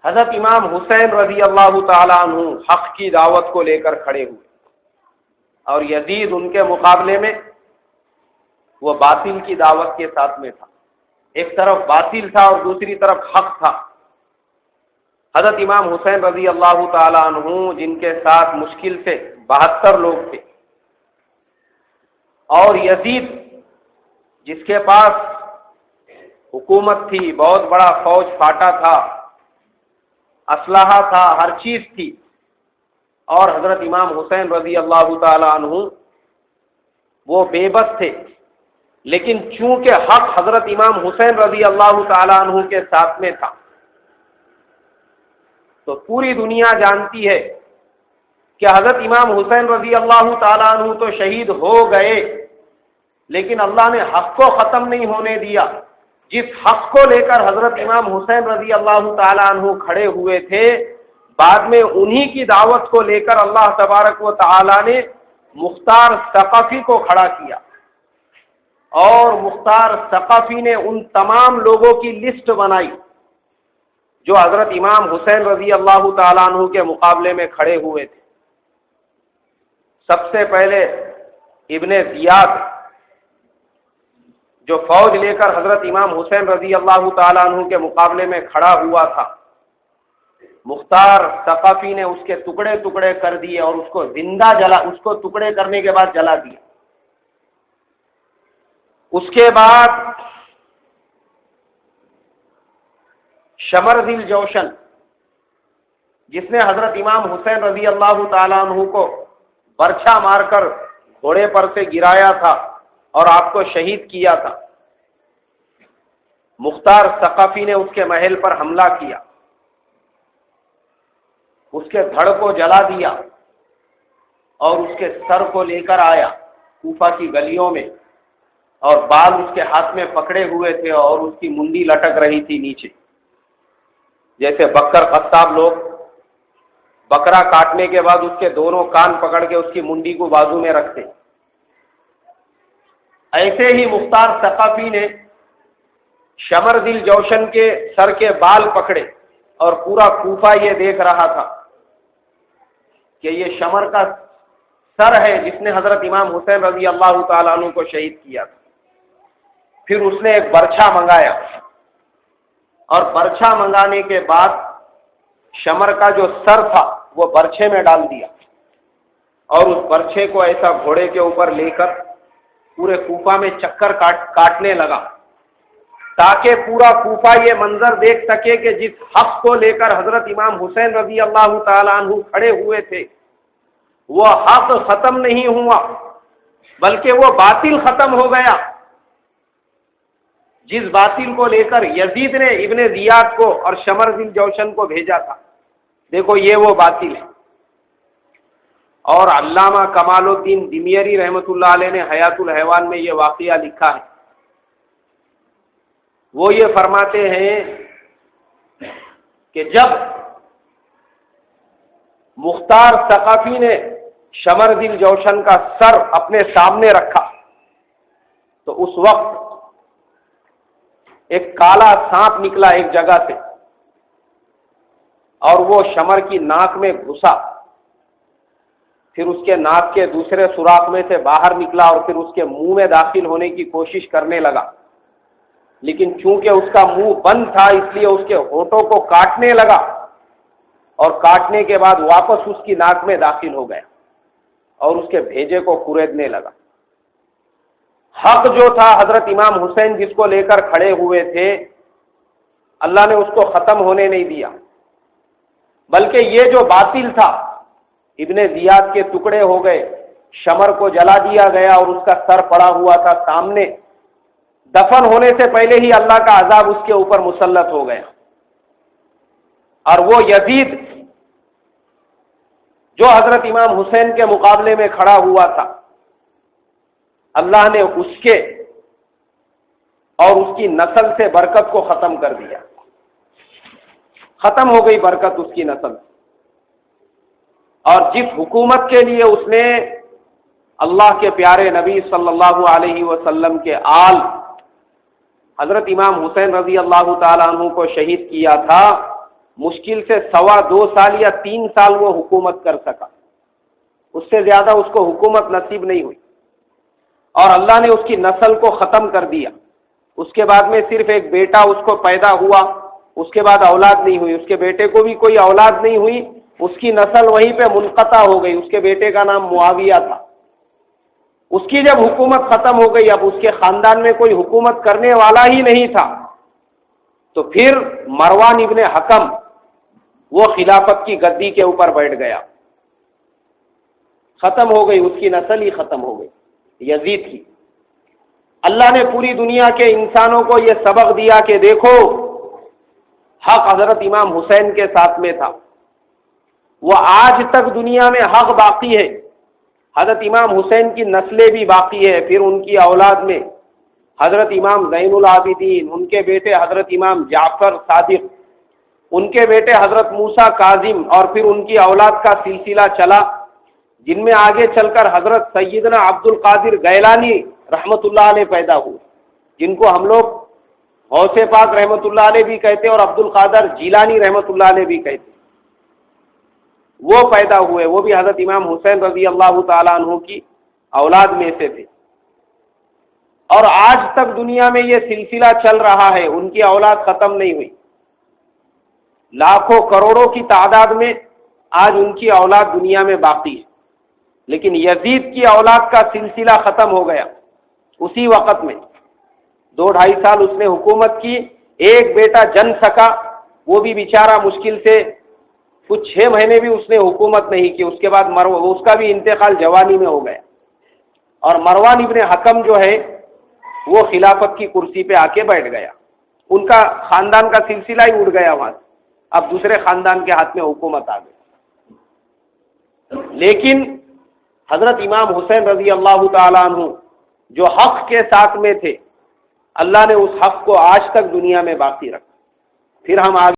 حضرت امام حسین رضی اللہ تعالیٰ عنہ حق کی دعوت کو لے کر کھڑے ہوئے، اور یزید ان کے مقابلے میں وہ باطل کی دعوت کے ساتھ میں تھا۔ ایک طرف باطل تھا اور دوسری طرف حق تھا۔ حضرت امام حسین رضی اللہ تعالیٰ عنہ جن کے ساتھ مشکل سے 72 لوگ تھے، اور یزید جس کے پاس حکومت تھی، بہت بڑا فوج پھاٹا تھا، اسلحہ تھا، ہر چیز تھی، اور حضرت امام حسین رضی اللہ تعالیٰ عنہ وہ بے بس تھے، لیکن چونکہ حق حضرت امام حسین رضی اللہ تعالیٰ عنہ کے ساتھ میں تھا، تو پوری دنیا جانتی ہے کہ حضرت امام حسین رضی اللہ تعالیٰ عنہ تو شہید ہو گئے، لیکن اللہ نے حق کو ختم نہیں ہونے دیا۔ جس حق کو لے کر حضرت امام حسین رضی اللہ تعالیٰ عنہ کھڑے ہوئے تھے، بعد میں انہی کی دعوت کو لے کر اللہ تبارک و تعالیٰ نے مختار ثقفی کو کھڑا کیا، اور مختار ثقفی نے ان تمام لوگوں کی لسٹ بنائی جو حضرت امام حسین رضی اللہ تعالیٰ عنہ کے مقابلے میں کھڑے ہوئے تھے۔ سب سے پہلے ابن زیاد جو فوج لے کر حضرت امام حسین رضی اللہ تعالیٰ عنہ کے مقابلے میں کھڑا ہوا تھا، مختار ثقفی نے اس کے ٹکڑے ٹکڑے کر دیے اور اس کو زندہ جلا، اس کو ٹکڑے کرنے کے بعد جلا دیا۔ اس کے بعد شمر ذی جوشن جس نے حضرت امام حسین رضی اللہ تعالیٰ عنہ کو برچھا مار کر گھوڑے پر سے گرایا تھا اور آپ کو شہید کیا تھا، مختار ثقفی نے اس کے محل پر حملہ کیا، اس کے دھڑ کو جلا دیا اور اس کے سر کو لے کر آیا کوفہ کی گلیوں میں، اور بال اس کے ہاتھ میں پکڑے ہوئے تھے اور اس کی منڈی لٹک رہی تھی نیچے، جیسے بکر قصاب لوگ بکرا کاٹنے کے بعد اس کے دونوں کان پکڑ کے اس کی منڈی کو بازو میں رکھتے، ایسے ہی مختار ثقفی نے شمر ذی جوشن کے سر کے بال پکڑے، اور پورا کوفہ یہ دیکھ رہا تھا کہ یہ شمر کا سر ہے جس نے حضرت امام حسین رضی اللہ تعالیٰ عنہ کو شہید کیا تھا۔ پھر اس نے ایک برچھا منگایا، اور برچھا منگانے کے بعد شمر کا جو سر تھا وہ برچھے میں ڈال دیا، اور اس برچھے کو ایسا گھوڑے کے اوپر لے کر پورے کوفہ میں چکر کاٹنے لگا، تاکہ پورا کوفہ یہ منظر دیکھ سکے کہ جس حق کو لے کر حضرت امام حسین رضی اللہ تعالیٰ عنہ کھڑے ہوئے تھے، وہ حق ختم نہیں ہوا بلکہ وہ باطل ختم ہو گیا۔ جس باطل کو لے کر یزید نے ابن زیاد کو اور شمر ذی جوشن کو بھیجا تھا، دیکھو یہ وہ باطل ہے۔ اور علامہ کمال الدین دمیری رحمۃ اللہ علیہ نے حیات الحیوان میں یہ واقعہ لکھا ہے، وہ یہ فرماتے ہیں کہ جب مختار ثقفی نے شمر ذی جوشن کا سر اپنے سامنے رکھا تو اس وقت ایک کالا سانپ نکلا ایک جگہ سے، اور وہ شمر کی ناک میں گھسا، پھر اس کے ناک کے دوسرے سوراخ میں سے باہر نکلا اور پھر اس کے منہ میں داخل ہونے کی کوشش کرنے لگا، لیکن چونکہ اس کا منہ بند تھا اس لیے اس کے ہونٹوں کو کاٹنے لگا، اور کاٹنے کے بعد واپس اس کی ناک میں داخل ہو گیا اور اس کے بھیجے کو کریدنے لگا۔ حق جو تھا حضرت امام حسین جس کو لے کر کھڑے ہوئے تھے، اللہ نے اس کو ختم ہونے نہیں دیا، بلکہ یہ جو باطل تھا ابن زیاد کے ٹکڑے ہو گئے، شمر کو جلا دیا گیا اور اس کا سر پڑا ہوا تھا سامنے، دفن ہونے سے پہلے ہی اللہ کا عذاب اس کے اوپر مسلط ہو گیا۔ اور وہ یزید جو حضرت امام حسین کے مقابلے میں کھڑا ہوا تھا، اللہ نے اس کے اور اس کی نسل سے برکت کو ختم کر دیا، ختم ہو گئی برکت اس کی نسل۔ اور جس حکومت کے لیے اس نے اللہ کے پیارے نبی صلی اللہ علیہ وسلم کے آل حضرت امام حسین رضی اللہ تعالیٰ عنہ کو شہید کیا تھا، مشکل سے 2.25 سال یا 3 سال وہ حکومت کر سکا، اس سے زیادہ اس کو حکومت نصیب نہیں ہوئی، اور اللہ نے اس کی نسل کو ختم کر دیا۔ اس کے بعد میں صرف ایک بیٹا اس کو پیدا ہوا، اس کے بعد اولاد نہیں ہوئی، اس کے بیٹے کو بھی کوئی اولاد نہیں ہوئی، اس کی نسل وہیں پہ منقطع ہو گئی۔ اس کے بیٹے کا نام معاویہ تھا۔ اس کی جب حکومت ختم ہو گئی، اب اس کے خاندان میں کوئی حکومت کرنے والا ہی نہیں تھا، تو پھر مروان ابن حکم وہ خلافت کی گدی کے اوپر بیٹھ گیا، ختم ہو گئی، اس کی نسل ہی ختم ہو گئی یزید کی۔ اللہ نے پوری دنیا کے انسانوں کو یہ سبق دیا کہ دیکھو، حق حضرت امام حسین کے ساتھ میں تھا، وہ آج تک دنیا میں حق باقی ہے، حضرت امام حسین کی نسلیں بھی باقی ہے، پھر ان کی اولاد میں حضرت امام زین العابدین، ان کے بیٹے حضرت امام جعفر صادق، ان کے بیٹے حضرت موسیٰ کاظم، اور پھر ان کی اولاد کا سلسلہ چلا، جن میں آگے چل کر حضرت سیدنا عبد القادر گیلانی رحمۃ اللہ علیہ پیدا ہوئے، جن کو ہم لوگ غوث پاک رحمۃ اللہ علیہ بھی کہتے اور عبد القادر جیلانی رحمۃ اللہ علیہ بھی کہتے، وہ پیدا ہوئے، وہ بھی حضرت امام حسین رضی اللہ تعالیٰ عنہ کی اولاد میں سے تھے، اور آج تک دنیا میں یہ سلسلہ چل رہا ہے، ان کی اولاد ختم نہیں ہوئی، لاکھوں کروڑوں کی تعداد میں آج ان کی اولاد دنیا میں باقی ہے، لیکن یزید کی اولاد کا سلسلہ ختم ہو گیا اسی وقت میں۔ 2-2.5 سال اس نے حکومت کی، ایک بیٹا جن سکا، وہ بھی بیچارہ مشکل سے کچھ 6 مہینے بھی اس نے حکومت نہیں کی، اس کے بعد اس کا بھی انتقال جوانی میں ہو گیا، اور مروان ابن حکم جو ہے وہ خلافت کی کرسی پہ آ کے بیٹھ گیا، ان کا خاندان کا سلسلہ ہی اڑ گیا وہاں سے، اب دوسرے خاندان کے ہاتھ میں حکومت آ گئی۔ لیکن حضرت امام حسین رضی اللہ تعالیٰ عنہ جو حق کے ساتھ میں تھے، اللہ نے اس حق کو آج تک دنیا میں باقی رکھا۔ پھر ہم آگے